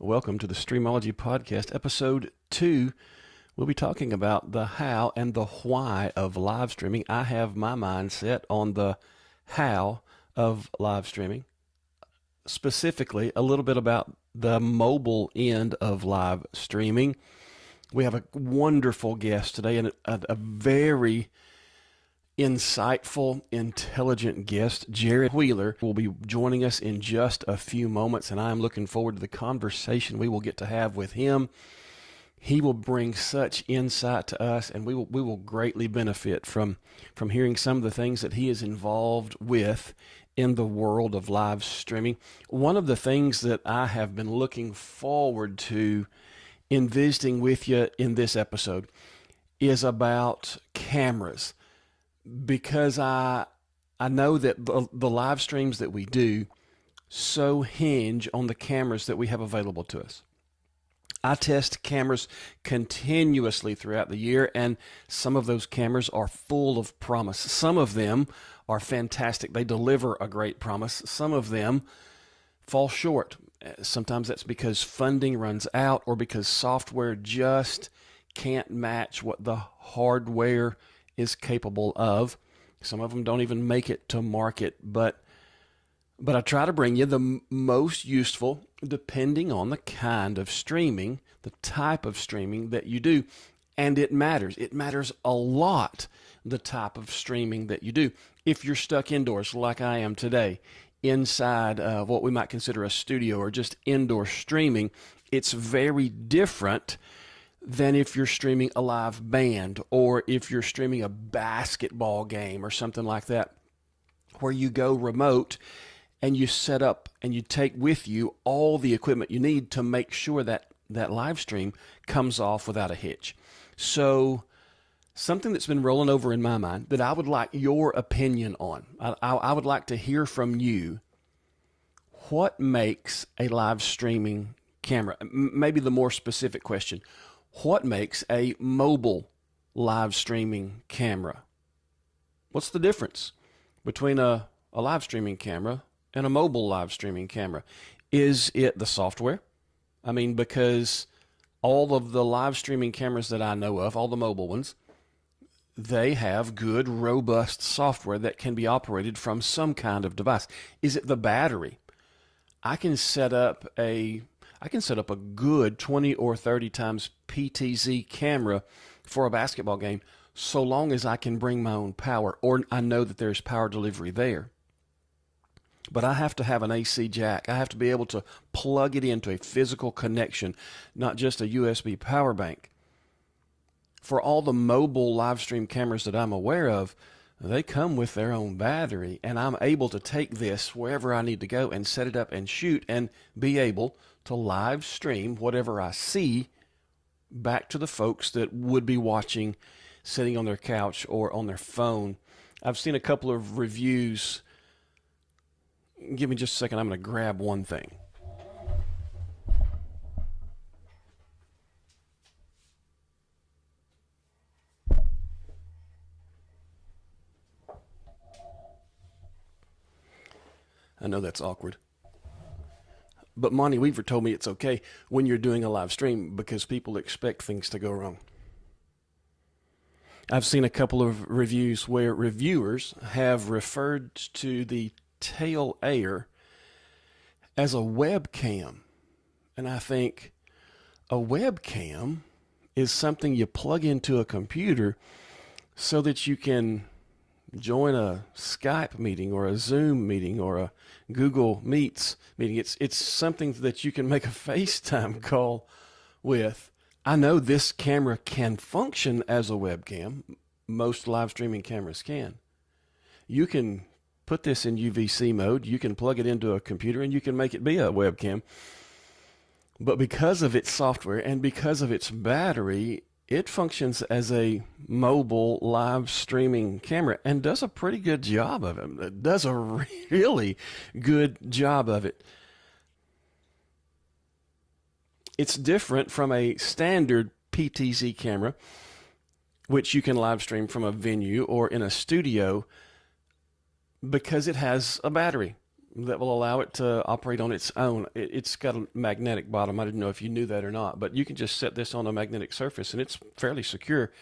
Welcome to the Streamology Podcast SP2. We'll be talking about the how and the why of live streaming. I have my mind set on the how of live streaming, specifically a little bit about the mobile end of live streaming. We have a wonderful guest today and a very insightful, intelligent guest. Jared Wheeler will be joining us in just a few moments, and I'm looking forward to the conversation we will get to have with him. He will bring such insight to us, and we will greatly benefit from hearing some of the things that he is involved with in the world of live streaming. One of the things that I have been looking forward to in visiting with you in this episode is about cameras. Because I know that the live streams that we do so hinge on the cameras that we have available to us. I test cameras continuously throughout the year, and some of those cameras are full of promise. Some of them are fantastic. They deliver a great promise. Some of them fall short. Sometimes that's because funding runs out or because software just can't match what the hardware is capable of. Some of them don't even make it to market, but I try to bring you the most useful, depending on the kind of streaming, the type of streaming that you do. And it matters. It matters a lot, the type of streaming that you do. If you're stuck indoors like I am today, inside what we might consider a studio or just indoor streaming, it's very different than if you're streaming a live band or if you're streaming a basketball game or something like that, where you go remote and you set up and you take with you all the equipment you need to make sure that that live stream comes off without a hitch. So something that's been rolling over in my mind that I would like your opinion on. I would like to hear from you. What makes a live streaming camera? Maybe the more specific question. What makes a mobile live streaming camera? What's the difference between a live streaming camera and a mobile live streaming camera? Is it the software? I mean, because all of the live streaming cameras that I know of, all the mobile ones, they have good, robust software that can be operated from some kind of device. Is it the battery? I can set up a good 20 or 30 times PTZ camera for a basketball game so long as I can bring my own power or I know that there's power delivery there. But I have to have an AC jack. I have to be able to plug it into a physical connection, not just a USB power bank. For all the mobile live stream cameras that I'm aware of, they come with their own battery, and I'm able to take this wherever I need to go and set it up and shoot and be able to live stream whatever I see back to the folks that would be watching sitting on their couch or on their phone. I've seen a couple of reviews. Give me just a second. I'm going to grab one thing. I know that's awkward. But Monty Weaver told me it's okay when you're doing a live stream because people expect things to go wrong. I've seen a couple of reviews where reviewers have referred to the tail air as a webcam. And I think a webcam is something you plug into a computer so that you can join a Skype meeting or a Zoom meeting or a Google Meets meeting. It's something that you can make a FaceTime call with. I know this camera can function as a webcam. Most live streaming cameras can. You can put this in UVC mode. You can plug it into a computer and you can make it be a webcam. But because of its software and because of its battery, it functions as a mobile live streaming camera and does a pretty good job of it. It does a really good job of it. It's different from a standard PTZ camera, which you can live stream from a venue or in a studio because it has a battery. that will allow it to operate on its own. It's got a magnetic bottom. I didn't know if you knew that or not, but you can just set this on a magnetic surface and it's fairly secure.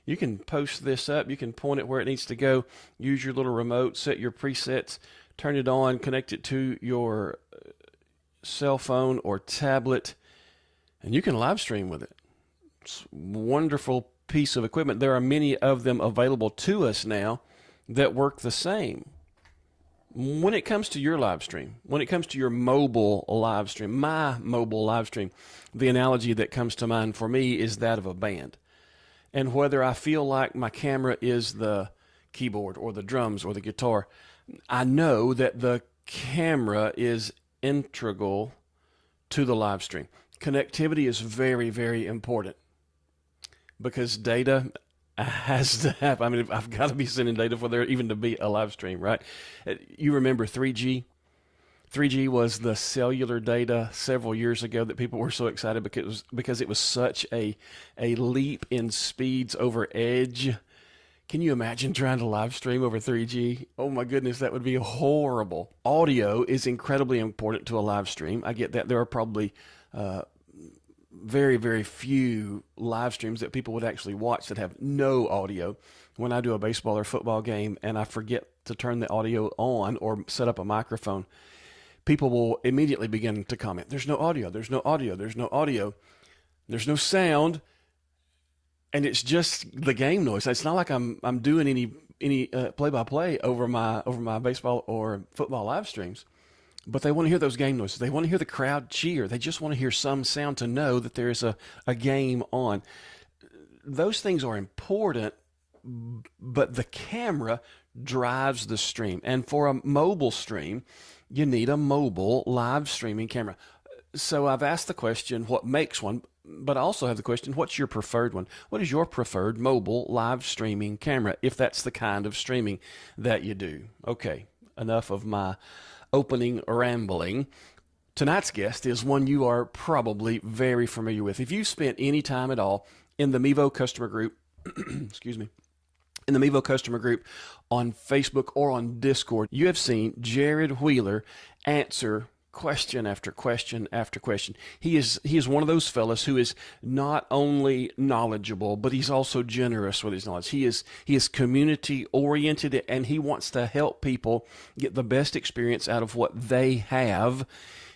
You can post this up. You can point it where it needs to go. Use your little remote, set your presets, turn it on, connect it to your cell phone or tablet, and you can live stream with it. It's a wonderful piece of equipment. There are many of them available to us now that work the same. When it comes to your live stream, when it comes to your mobile live stream, my mobile live stream, the analogy that comes to mind for me is that of a band. And whether I feel like my camera is the keyboard or the drums or the guitar, I know that the camera is integral to the live stream. Connectivity is very, very important because data has to have, I mean, I've got to be sending data for there even to be a live stream, right? You remember 3G? 3G was the cellular data several years ago that people were so excited because it was such a leap in speeds over edge. Can you imagine trying to live stream over 3G? Oh my goodness, that would be horrible. Audio is incredibly important to a live stream. I get that. There are probably very, very few live streams that people would actually watch that have no audio. When I do a baseball or football game and I forget to turn the audio on or set up a microphone, people will immediately begin to comment, there's no audio, there's no audio, there's no audio, there's no sound, and it's just the game noise. It's not like I'm doing any play-by-play over my baseball or football live streams, but they want to hear those game noises. They want to hear the crowd cheer. They just want to hear some sound to know that there's a game on. Those things are important, but the camera drives the stream. And for a mobile stream, you need a mobile live streaming camera. So I've asked the question, what makes one? But I also have the question, what's your preferred one? What is your preferred mobile live streaming camera, if that's the kind of streaming that you do? Okay, enough of my opening rambling. Tonight's guest is one you are probably very familiar with. If you've spent any time at all in the Mevo customer group, excuse me, in the Mevo customer group on Facebook or on Discord, you have seen Jared Wheeler answer question after question after question. He is one of those fellas who is not only knowledgeable, but he's also generous with his knowledge. He is community oriented, and he wants to help people get the best experience out of what they have.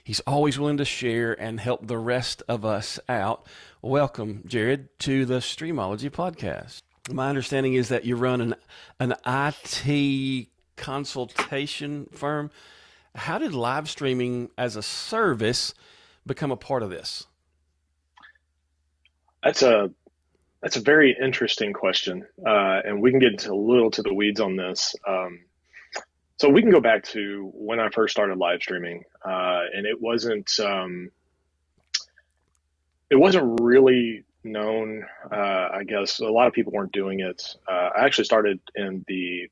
He's always willing to share and help the rest of us out. Welcome, Jared, to the Streamology Podcast. My understanding is that you run an IT consultation firm. How did live streaming as a service become a part of this? That's a very interesting question, and we can get into a little to the weeds on this. So we can go back to when I first started live streaming, and it wasn't really known. I guess a lot of people weren't doing it. I actually started in the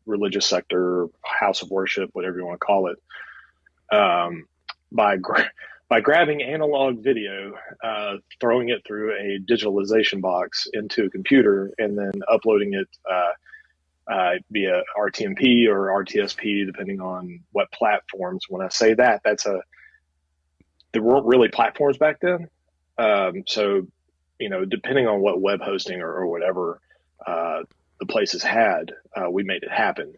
religious sector, house of worship, whatever you want to call it, by grabbing analog video, throwing it through a digitalization box into a computer, and then uploading it via RTMP or RTSP, depending on what platforms. When I say that, there weren't really platforms back then. So, depending on what web hosting or whatever the places had, we made it happen.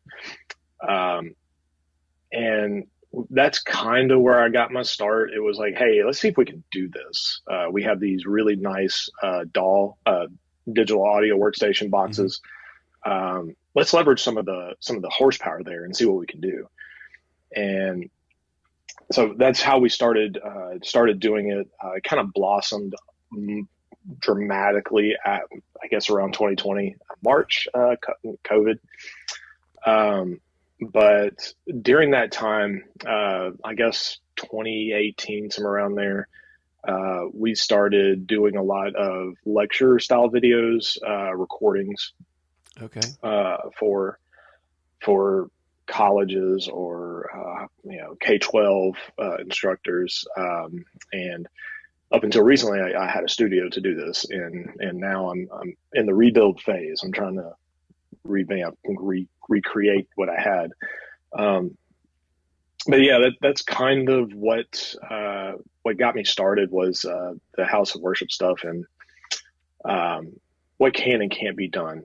And that's kind of where I got my start. It was like, hey, let's see if we can do this. We have these really nice digital audio workstation boxes. Mm-hmm. Let's leverage some of the horsepower there and see what we can do. And so that's how we started doing it. It kind of blossomed dramatically at, I guess, around 2020 March, COVID. But during that time, I guess 2018, somewhere around there, we started doing a lot of lecture style videos, recordings. Okay. For colleges or K-12 instructors, and up until recently, I had a studio to do this, and now I'm in the rebuild phase. I'm trying to revamp and recreate what I had. but yeah, that's kind of what got me started was the house of worship stuff and what can and can't be done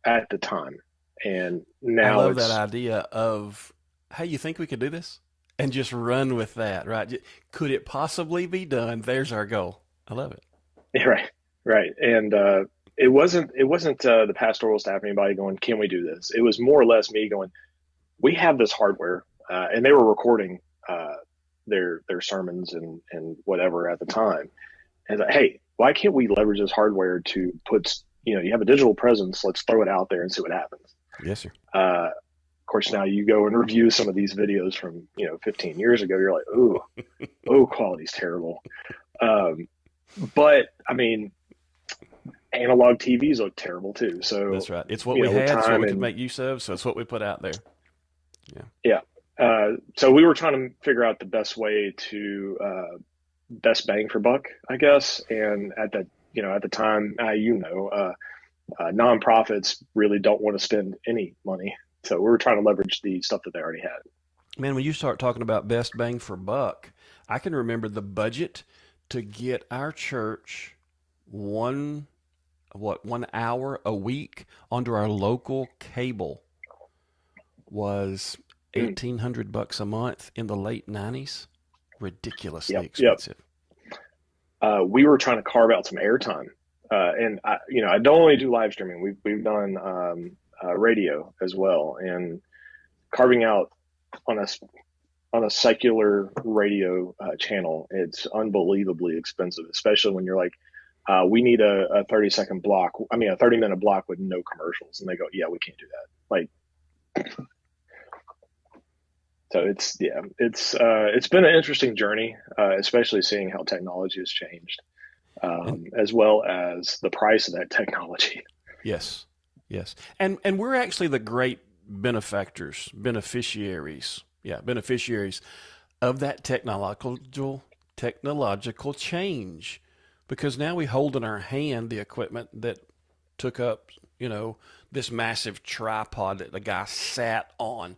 at the time. And I now love that it's idea of, hey, you think we could do this? And just run with that, right? Could it possibly be done? There's our goal. I love it. right, right. And it wasn't the pastoral staff or anybody going, "Can we do this?" It was more or less me going, "We have this hardware," and they were recording their sermons and whatever at the time. And like, hey, why can't we leverage this hardware to put, you have a digital presence, let's throw it out there and see what happens. Yes, sir. Of course, now you go and review some of these videos from, 15 years ago, you're like, ooh, oh, quality's terrible. But I mean, analog TVs look terrible too. So that's right. It's what we had, it's what we could make use of. So it's what we put out there. Yeah. Yeah. So we were trying to figure out the best way to, best bang for buck, I guess. And at the time, nonprofits really don't want to spend any money. So we were trying to leverage the stuff that they already had. Man, when you start talking about best bang for buck, I can remember the budget to get our church one hour a week onto our local cable was $1,800 a month in the late 90s. Ridiculously expensive. Yep. We were trying to carve out some airtime. And I don't only do live streaming. We've done radio as well, and carving out on a secular radio channel, it's unbelievably expensive, especially when you're like, we need a 30-second block. I mean, a 30-minute block with no commercials, and they go, yeah, we can't do that. Like, so it's been an interesting journey, especially seeing how technology has changed. As well as the price of that technology. Yes. And we're actually the great beneficiaries of that technological change, because now we hold in our hand the equipment that took up, this massive tripod that the guy sat on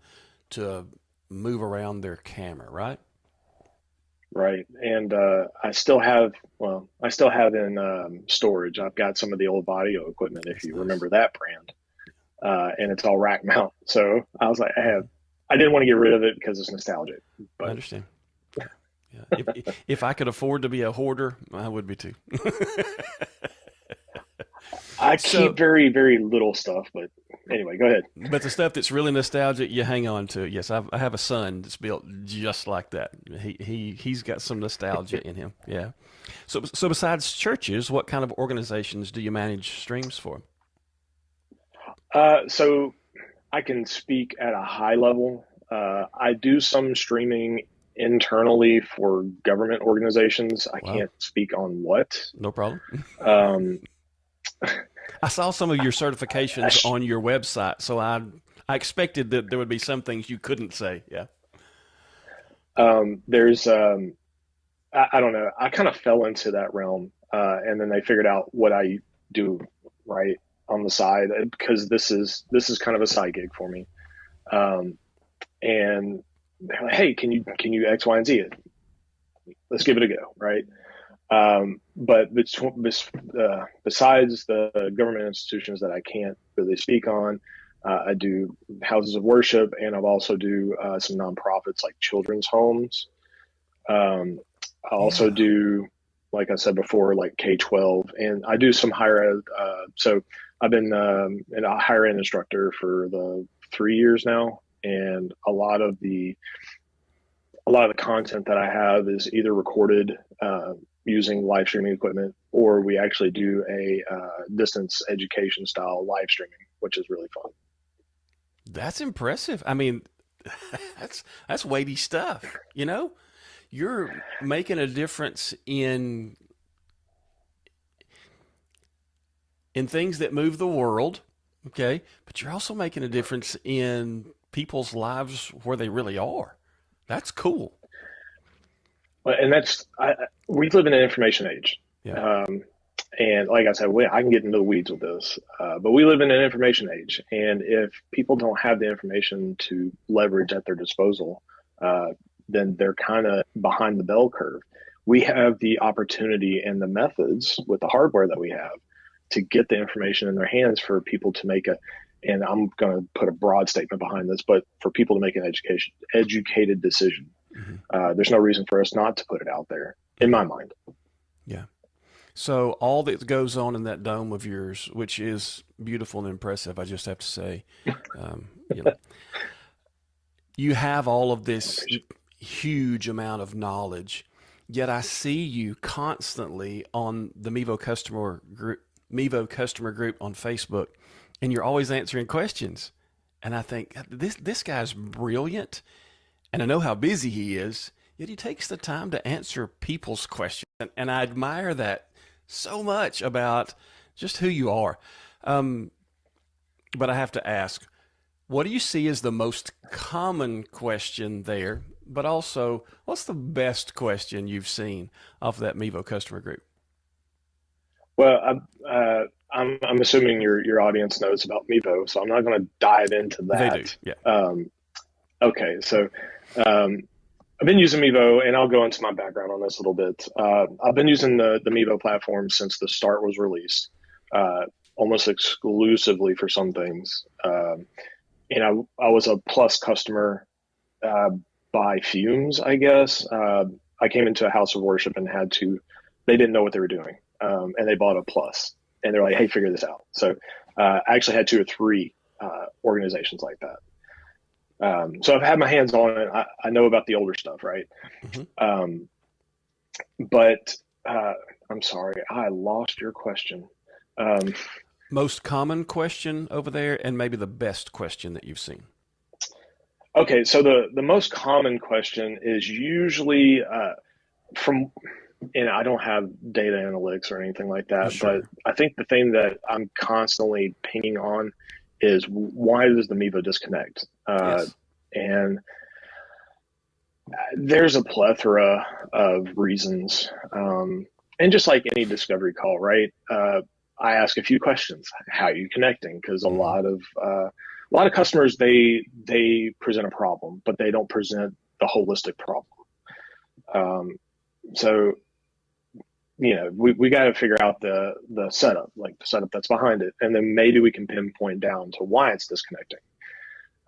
to move around their camera, right? Right. And I still have in storage, I've got some of the old audio equipment, if you remember that brand. And it's all rack mount. So I was like, I didn't want to get rid of it because it's nostalgic. But I understand. Yeah. If I could afford to be a hoarder, I would be too. I keep very, very little stuff, but anyway, go ahead. But the stuff that's really nostalgic, you hang on to. Yes, I have a son that's built just like that. He's got some nostalgia in him. Yeah. So besides churches, what kind of organizations do you manage streams for? So I can speak at a high level. I do some streaming internally for government organizations. I can't speak on what. No problem. I saw some of your certifications on your website, so I expected that there would be some things you couldn't say. Yeah. There's I don't know. I kind of fell into that realm, and then they figured out what I do right on the side, because this is kind of a side gig for me. And they're like, hey, can you X, Y, and Z it? Let's give it a go, right? But besides the government institutions that I can't really speak on, I do houses of worship, and I've also do some nonprofits like children's homes. I also do, like I said before, like K-12, and I do some higher ed. So I've been a higher ed instructor for the 3 years now, and a lot of the content that I have is either recorded using live streaming equipment, or we actually do a distance education style live streaming, which is really fun. That's impressive. I mean, that's weighty stuff. You're making a difference in things that move the world, okay? But you're also making a difference in people's lives where they really are. That's cool. And we live in an information age. Yeah. And like I said, I can get into the weeds with this, but we live in an information age. And if people don't have the information to leverage at their disposal, then they're kind of behind the bell curve. We have the opportunity and the methods with the hardware that we have to get the information in their hands for people to make and I'm going to put a broad statement behind this, but for people to make an educated decision. Mm-hmm. There's no reason for us not to put it out there, in my mind. Yeah. So all that goes on in that dome of yours, which is beautiful and impressive, I just have to say, you have all of this huge amount of knowledge, yet I see you constantly on the Mevo customer group on Facebook, and you're always answering questions. And I think this guy's brilliant, and I know how busy he is, yet he takes the time to answer people's questions. And I admire that so much about just who you are. But I have to ask, what do you see as the most common question there? But also, what's the best question you've seen off of that Mevo customer group? Well, I'm assuming your audience knows about Mevo, so I'm not going to dive into that. They do, yeah. Okay, so I've been using Mevo, and I'll go into my background on this a little bit. I've been using the Mevo platform since the start was released, almost exclusively for some things. And I was a Plus customer by fumes, I guess. I came into a house of worship and they didn't know what they were doing, and they bought a Plus. And they're like, hey, figure this out. So I actually had 2 or 3 organizations like that. So I've had my hands on it. I know about the older stuff, right? Mm-hmm. But I'm sorry, I lost your question. Most common question over there, and maybe the best question that you've seen. Okay, so the most common question is usually and I don't have data analytics or anything like that, sure. But I think the thing that I'm constantly pinging on is, why does the Mevo disconnect? Yes. And there's a plethora of reasons. And just like any discovery call, right? I ask a few questions. How are you connecting? Because a lot of customers, they present a problem, but they don't present the holistic problem. So, we got to figure out the setup, like the setup that's behind it. And then maybe we can pinpoint down to why it's disconnecting.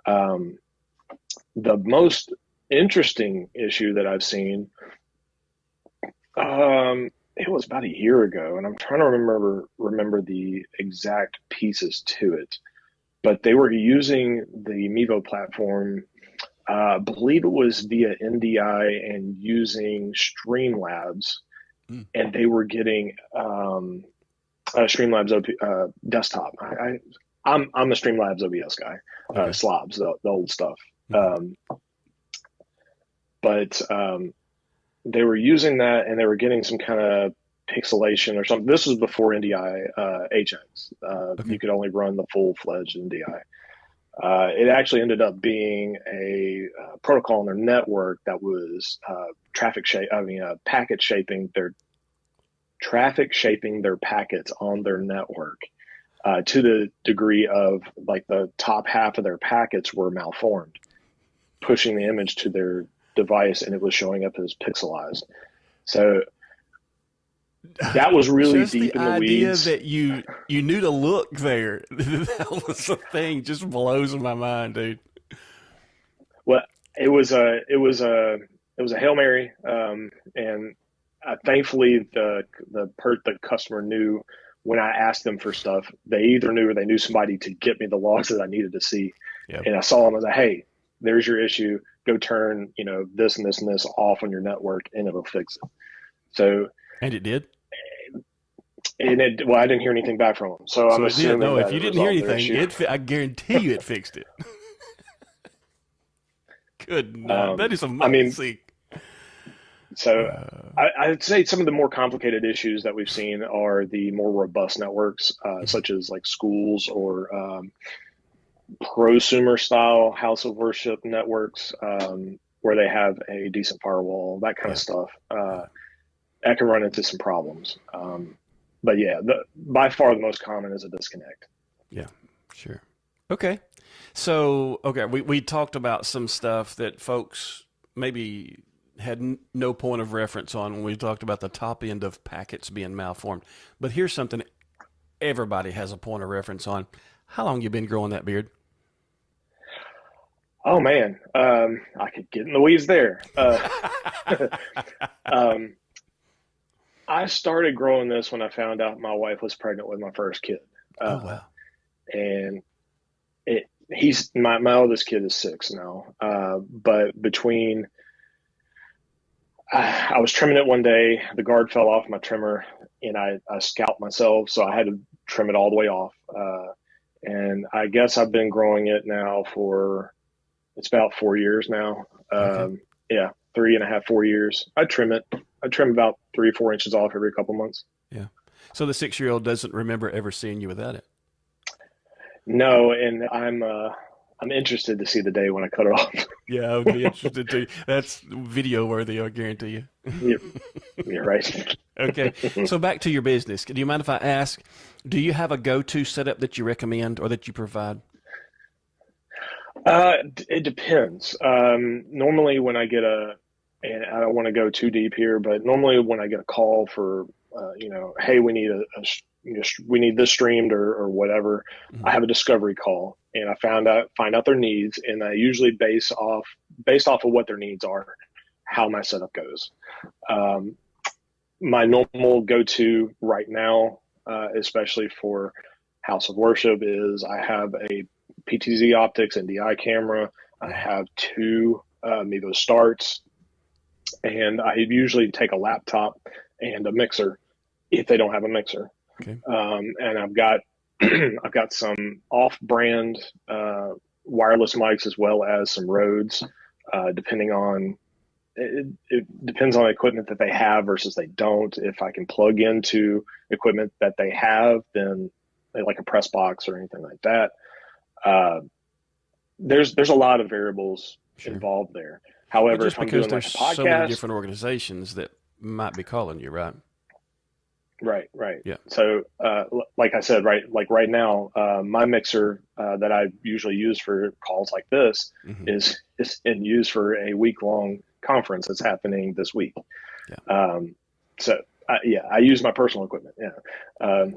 The most interesting issue that I've seen, it was about a year ago, and I'm trying to remember the exact pieces to it, but they were using the Mevo platform, I believe it was via NDI and using Streamlabs. And they were getting Streamlabs desktop. I'm a Streamlabs OBS guy, okay. Slobs, the old stuff. But they were using that, and they were getting some kind of pixelation or something. This was before NDI HX. Okay. You could only run the full-fledged NDI. It actually ended up being a protocol on their network that was packet shaping their packets on their network to the degree of, like, the top half of their packets were malformed, pushing the image to their device, and it was showing up as pixelized. So that was really just deep in the weeds. The idea that you knew to look there, that was the thing, just blows my mind, dude. Well, it was a Hail Mary, and thankfully the customer knew when I asked them for stuff. They either knew or they knew somebody to get me the logs that I needed to see. Yep. And I saw them. I was like, hey, there's your issue. Go turn this and this and this off on your network, and it'll fix it. So, and it did. And I didn't hear anything back from them. So I'm assuming no. If you didn't hear anything, I guarantee you it fixed it. Good night. That is amazing. So I'd say some of the more complicated issues that we've seen are the more robust networks, such as like schools or prosumer style house of worship networks, where they have a decent firewall, that kind of stuff. That can run into some problems. but yeah, by far the most common is a disconnect. Yeah, sure. Okay. So, okay, we talked about some stuff that folks maybe had no point of reference on when we talked about the top end of packets being malformed. But here's something everybody has a point of reference on. How long you been growing that beard? Oh man, I could get in the weeds there. Um, I started growing this when I found out my wife was pregnant with my first kid. Oh, wow. And he's my oldest kid is 6 now. But between I was trimming it one day, the guard fell off my trimmer, and I scalped myself, so I had to trim it all the way off. And I guess I've been growing it now for it's about 4 years now. Okay. Yeah, 3.5, 4 years. I trim it. I trim about 3 or 4 inches off every couple months. Yeah. So the 6-year-old doesn't remember ever seeing you without it. No, and I'm interested to see the day when I cut it off. Yeah, I would be interested too. That's video worthy, I guarantee you. You're right. Okay. So back to your business. Do you mind if I ask, do you have a go-to setup that you recommend or that you provide? It depends. Normally when I get and I don't want to go too deep here, but normally when I get a call for, hey, we need we need this streamed or whatever, I have a discovery call and I find out their needs, and I usually based off of what their needs are, how my setup goes. My normal go-to right now, especially for House of Worship, is I have a PTZ Optics and DI camera. I have 2 Mevo starts, and I usually take a laptop and a mixer if they don't have a mixer. Okay. And I've got some off-brand wireless mics as well as some Rhodes, depending on it depends on the equipment that they have versus they don't. If I can plug into equipment that they have, then like a press box or anything like that. There's a lot of variables involved there. However, just if I'm because doing like there's a podcast, so many different organizations that might be calling you, right? Right. Yeah. So, like I said, right now, my mixer that I usually use for calls like this is in use for a week-long conference that's happening this week. Yeah. So, I use my personal equipment. Yeah.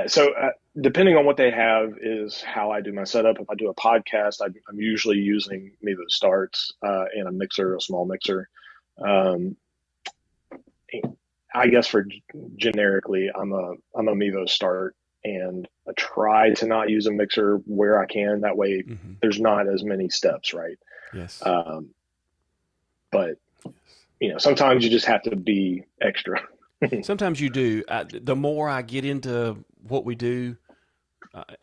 So depending on what they have is how I do my setup. If I do a podcast, I'm usually using Mevo starts and a mixer, a small mixer. I guess for generically, I'm a Mevo start, and I try to not use a mixer where I can. That way, there's not as many steps, right? Yes. But sometimes you just have to be extra. Sometimes you do. The more I get into what we do,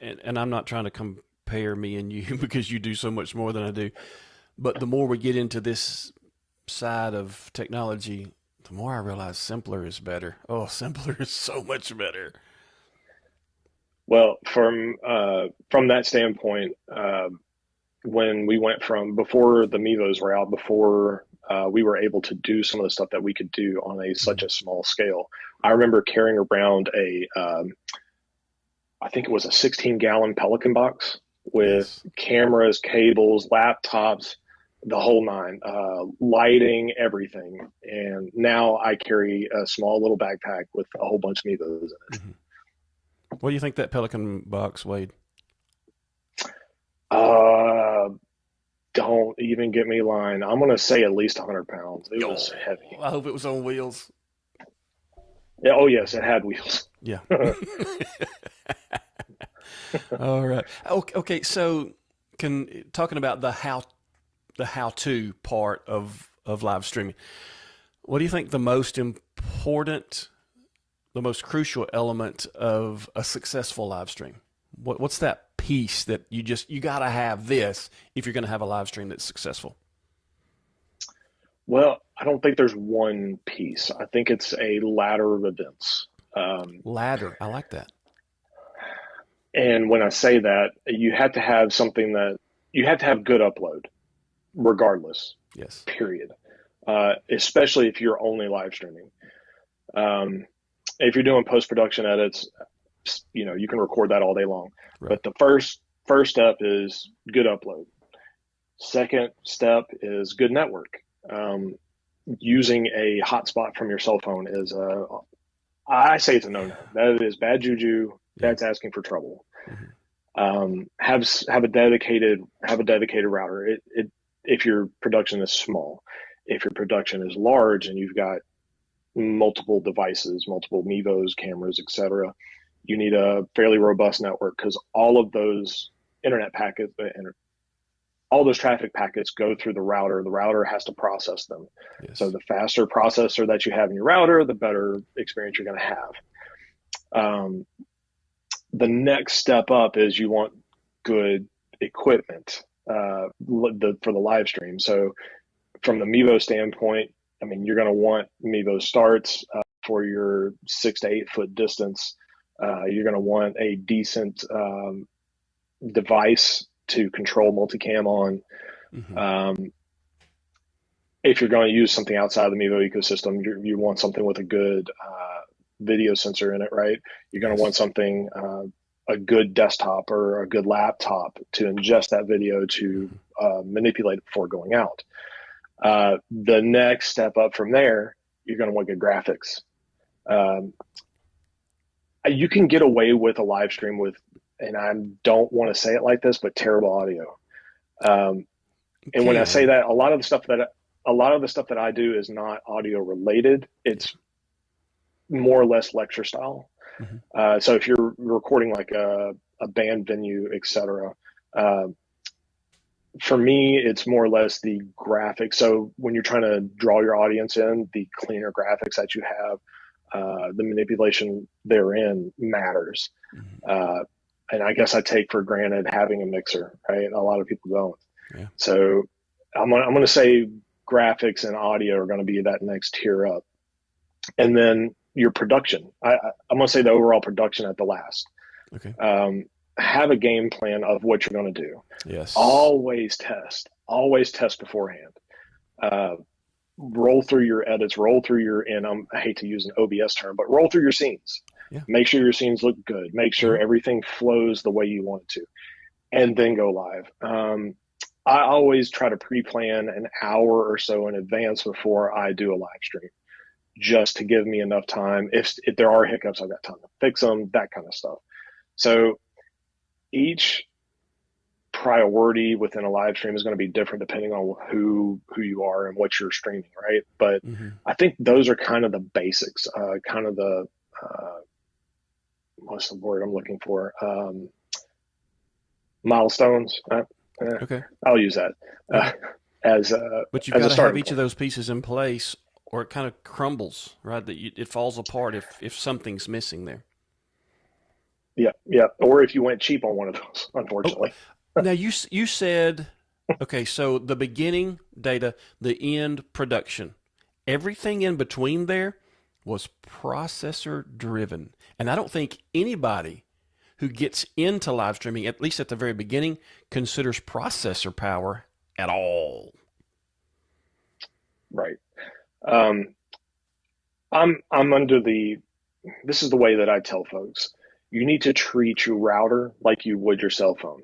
and I'm not trying to compare me and you because you do so much more than I do, but the more we get into this side of technology, the more I realize simpler is better. Oh, simpler is so much better. Well, from that standpoint, when we went from before the Mevos were out, before we were able to do some of the stuff that we could do on such a small scale, I remember carrying around I think it was a 16-gallon Pelican box with cameras, cables, laptops, the whole nine, lighting, everything. And now I carry a small little backpack with a whole bunch of Mevos in it. What do you think that Pelican box weighed? Don't even get me lying. I'm going to say at least 100 pounds. It was heavy. I hope it was on wheels. Yeah, oh, yes, it had wheels. Yeah. All right. Okay, so talking about the how-to part of live streaming, what do you think the most important, the most crucial element of a successful live stream? What's that piece that you got to have this if you're going to have a live stream that's successful? Well, I don't think there's one piece. I think it's a ladder of events. Ladder. I like that. And when I say that, you have to have something that you have to have good upload regardless. Yes. Period. Especially if you're only live streaming. If you're doing post-production edits, you can record that all day long. Right. But the first step is good upload. Second step is good network. Using a hotspot from your cell phone is I say it's a no-no. That is bad juju. That's asking for trouble. Mm-hmm. Have a dedicated router. If your production is small, if your production is large and you've got multiple devices, multiple Mevos, cameras, etc., you need a fairly robust network because all of those internet packets and all those traffic packets go through the router. The router has to process them. Yes. So the faster processor that you have in your router, the better experience you're going to have. The next step up is you want good equipment for the live stream. So from the Mevo standpoint, I mean, you're going to want Mevo starts for your 6 to 8 foot distance. You're going to want a decent device to control multicam on. Mm-hmm. If you're going to use something outside the Mevo ecosystem, you want something with a good video sensor in it, right? You're going to want something, a good desktop or a good laptop to ingest that video to manipulate it before going out. The next step up from there, you're going to want good graphics. You can get away with a live stream with, and I don't want to say it like this, but terrible audio. And when I say that, a lot of the stuff that I do is not audio related. It's more or less lecture style. Mm-hmm. So if you're recording like a band venue, etc., for me, it's more or less the graphics. So when you're trying to draw your audience in, the cleaner graphics that you have, the manipulation therein matters. Mm-hmm. And I guess I take for granted having a mixer, right? A lot of people don't. Yeah. So I'm going to say graphics and audio are going to be that next tier up. And then your production. I'm going to say the overall production at the last. Okay. Have a game plan of what you're going to do. Yes. Always test beforehand. Roll through your edits, and I hate to use an OBS term, but roll through your scenes. Yeah. Make sure your scenes look good. Make sure everything flows the way you want it to, and then go live. I always try to pre-plan an hour or so in advance before I do a live stream, just to give me enough time. If there are hiccups, I've got time to fix them, that kind of stuff. So each priority within a live stream is going to be different depending on who you are and what you're streaming, right? But I think those are kind of the basics, kind of the what's the word I'm looking for? Milestones. Okay, I'll use that as but you've got to have each of those pieces in place, or it kind of crumbles, right? That it falls apart if something's missing there. Yeah. Or if you went cheap on one of those, unfortunately. Oh, now you said, okay, so the beginning data, the end production, everything in between there was processor driven, and I don't think anybody who gets into live streaming, at least at the very beginning, considers processor power at all. Right. I'm under this is the way that I tell folks, you need to treat your router like you would your cell phone.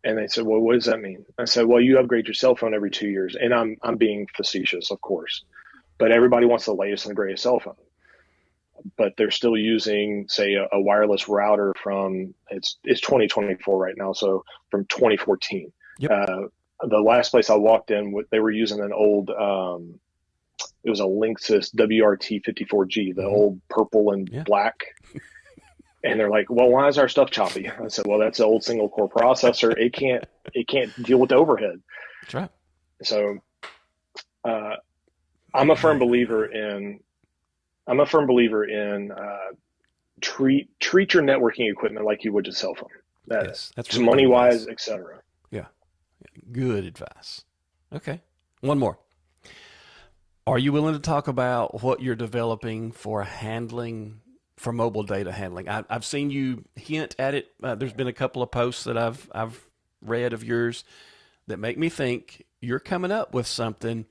And they said, well, what does that mean? I said, well, you upgrade your cell phone every 2 years. And I'm being facetious, of course, but everybody wants the latest and the greatest cell phone. But they're still using, say, a wireless router from it's 2024 right now, so from 2014. Yep. The last place I walked in, they were using an old, it was a Linksys WRT54G, the old purple and black. And they're like, well, why is our stuff choppy? I said, well, that's an old single core processor. It can't deal with the overhead. That's right. So I'm a firm believer in treat your networking equipment like you would your cell phone. That's really money wise, etc. Yeah. Good advice. Okay. One more. Are you willing to talk about what you're developing for mobile data handling? I've seen you hint at it. There's been a couple of posts that I've read of yours that make me think you're coming up with something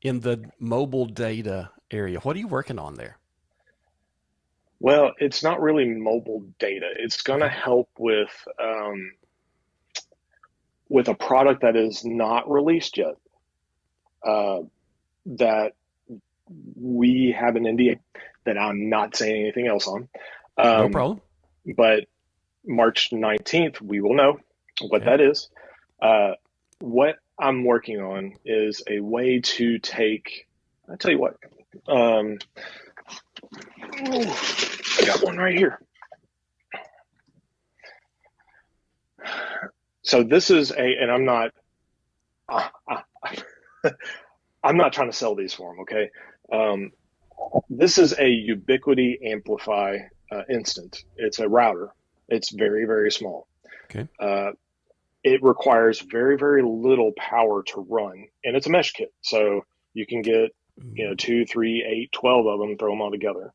in the mobile data area. What are you working on there? Well, it's not really mobile data. It's going to Okay. help with a product that is not released yet. That we have an NDA that I'm not saying anything else on. No problem. But March 19th, we will know what Okay. that is. What I'm working on is a way to take, I'll tell you what, I got one right here. So this is and I'm not, I'm not trying to sell these for them, okay? This is a Ubiquiti Amplify instant. It's a router. It's very, very small. Okay. It requires very, very little power to run, and it's a mesh kit. So you can get, 2, 3, 8, 12 of them, throw them all together.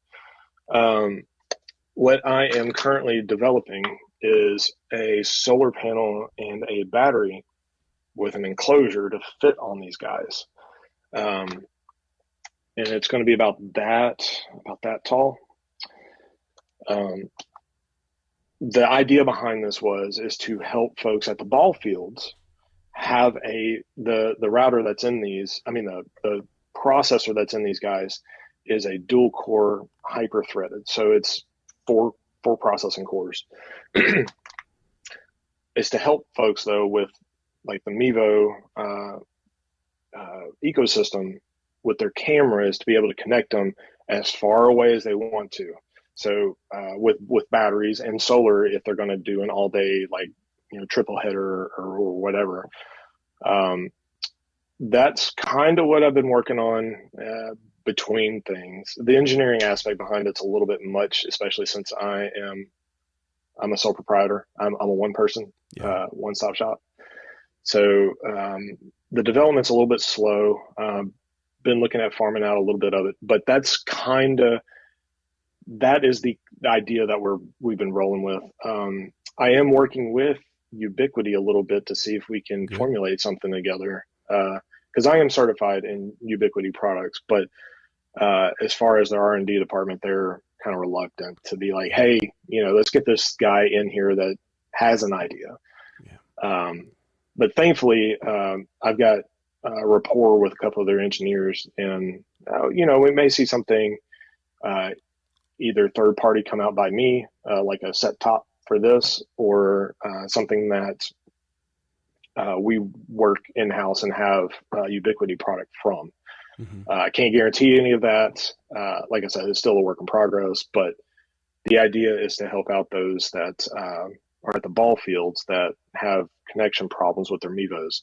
What I am currently developing is a solar panel and a battery with an enclosure to fit on these guys. And it's going to be about that tall. The idea behind this is to help folks at the ball fields have the router that's in these. I mean, the processor that's in these guys is a dual core hyper threaded. So it's four processing cores. It's to help folks though with like the Mevo ecosystem with their cameras to be able to connect them as far away as they want to. So with batteries and solar, if they're going to do an all day triple header or whatever, that's kind of what I've been working on between things. The engineering aspect behind it's a little bit much, especially since I'm a sole proprietor. I'm a one person, one stop shop. So the development's a little bit slow. Been looking at farming out a little bit of it, but that is the idea that we've been rolling with. I am working with Ubiquiti a little bit to see if we can formulate something together, because I am certified in Ubiquiti products, but as far as their R&D department, they're kind of reluctant to be like, hey, let's get this guy in here that has an idea. But thankfully, I've got a rapport with a couple of their engineers, and we may see something either third party come out by me, like a set top for this, or something that we work in house and have Ubiquiti product from. I can't guarantee any of that. Like I said, it's still a work in progress, but the idea is to help out those that are at the ball fields that have connection problems with their Mevos.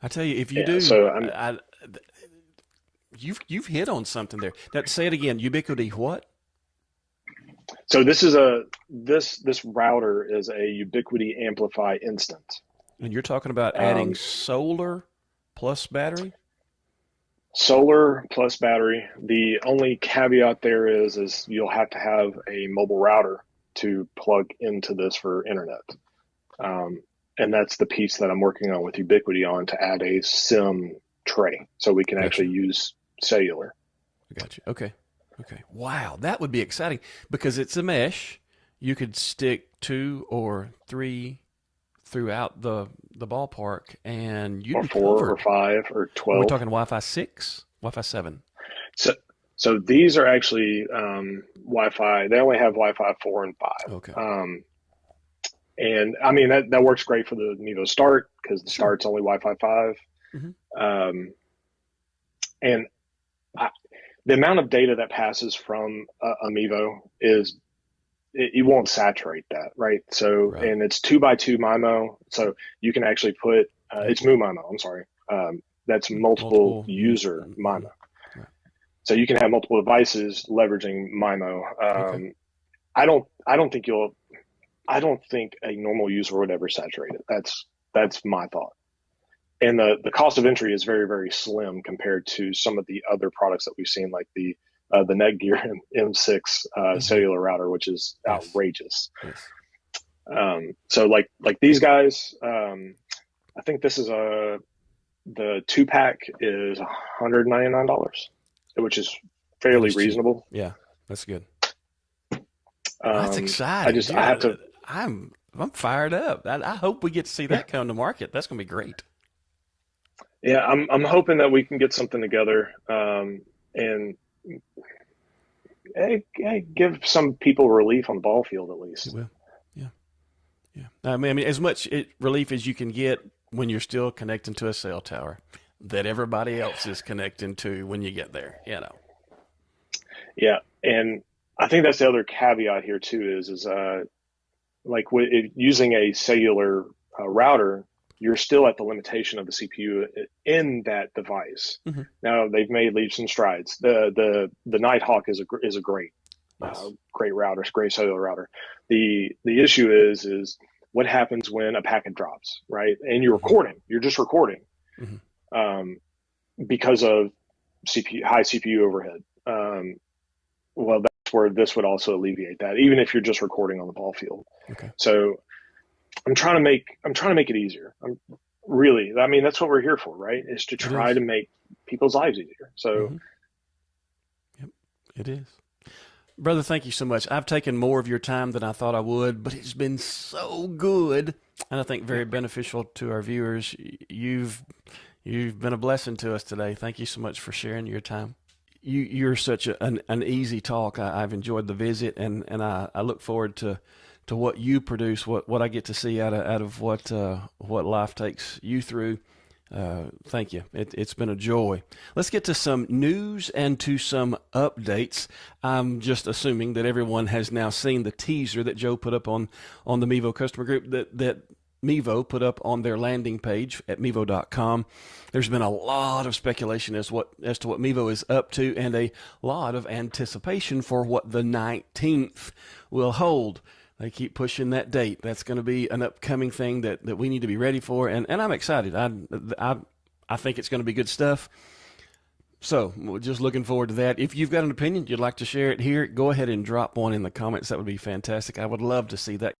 I tell you, if you do, so you've hit on something there. Say it again. Ubiquiti what? So this is this router is a Ubiquiti Amplify instant. And you're talking about adding solar plus battery? Solar plus battery. The only caveat there is you'll have to have a mobile router to plug into this for internet. And that's the piece that I'm working on with Ubiquiti on to add a SIM tray so we can actually use cellular. I got you. Okay. Wow, that would be exciting because it's a mesh. You could stick 2 or 3 throughout the ballpark, and you'd or be 4 covered. or 5 or 12. We're talking Wi-Fi 6, Wi-Fi 7. So these are actually Wi-Fi. They only have Wi-Fi 4 and 5. Okay. And I mean that works great for the Mevo Start because the Start's only Wi-Fi 5. And the amount of data that passes from a Mevo is it won't saturate that, right? So and it's 2x2 MIMO, so you can actually put it's MU-MIMO. I'm sorry, that's multiple user MIMO. So you can have multiple devices leveraging MIMO. I don't think a normal user would ever saturate it. That's my thought. And the cost of entry is very, very slim compared to some of the other products that we've seen, like the Netgear M6 cellular router, which is outrageous. So like these guys, I think this is a the 2-pack is $199, which is fairly reasonable. Yeah, that's good. I That's exciting. have to. I'm fired up. I hope we get to see that come to market. That's going to be great. Yeah, I'm hoping that we can get something together, and give some people relief on the ball field at least. It will. Yeah. Yeah. I mean, as much relief as you can get when you're still connecting to a cell tower that everybody else is connecting to when you get there, Yeah, and I think that's the other caveat here too is like using a cellular router, you're still at the limitation of the CPU in that device. Mm-hmm. Now they've made leaps and strides. The Nighthawk is a great great router, great cellular router. The issue is what happens when a packet drops, right? And you're just recording, because of high CPU overhead. Well, that's where this would also alleviate that, even if you're just recording on the ball field. Okay. So I'm trying to make it easier. I mean, that's what we're here for, right? Is to try to make people's lives easier. So, Yep, it is. Brother, thank you so much. I've taken more of your time than I thought I would, but it's been so good, and I think very beneficial to our viewers. You've been a blessing to us today. Thank you so much for sharing your time. You're such an easy talk. I've enjoyed the visit, and I look forward to what you produce, what I get to see out of what life takes you through. Thank you. It's been a joy. Let's get to some news and to some updates. I'm just assuming that everyone has now seen the teaser that Joe put up on the Mevo customer group that Mevo put up on their landing page at mevo.com. There's been a lot of speculation as to what Mevo is up to, and a lot of anticipation for what the 19th will hold. They keep pushing that date. That's going to be an upcoming thing that we need to be ready for, and I'm excited. I think it's going to be good stuff. So we're just looking forward to that. If you've got an opinion, you'd like to share it here, go ahead and drop one in the comments. That would be fantastic. I would love to see that.